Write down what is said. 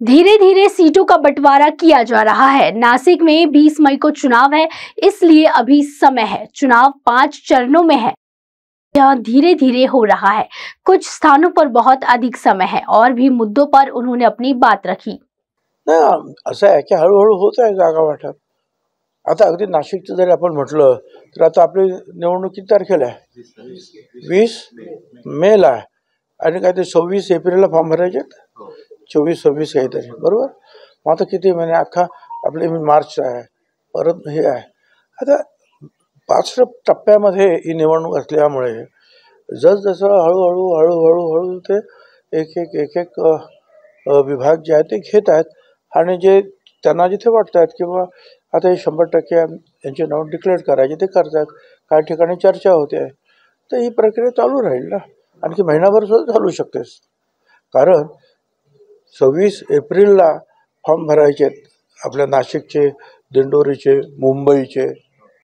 धीरे धीरे सीटों का बंटवारा किया जा रहा है। नासिक में 20 मई को चुनाव है, इसलिए अभी समय है। चुनाव 5 चरणों में है। यह धीरे धीरे हो रहा है। कुछ स्थानों पर बहुत अधिक समय है और भी मुद्दों पर उन्होंने अपनी बात रखी। नाही, असं आहे की हळूहळू होत आहे जागा वाटप. आता अगदी नाशिकचं जरी आपण म्हटलं तर आता आपली निवडणूक किती तारखेला आहे? 20 मेला आहे आणि काय ते 26 एप्रिलला फॉर्म भरायचे, 24-26 काहीतरी, बरोबर. मग आता किती महिने, अख्खा आपले मार्च आहे, परत हे आहे. आता 5 टप्प्यामध्ये ही निवडणूक असल्यामुळे जसजसं हळूहळू हळूहळू हळू ते एक एक विभाग जे आहेत ते घेत आहेत आणि जे त्यांना जिथे वाटतात किंवा आता हे 100% यांचे नाव डिक्लेअर करायचे ते करतात. काही ठिकाणी चर्चा होते आहे. तर ही प्रक्रिया चालू राहील ना, आणखी महिनाभर सुद्धा चालू शकते. कारण 26 एप्रिलला फॉर्म भरायचे आहेत आपल्या नाशिकचे, दिंडोरीचे, मुंबईचे.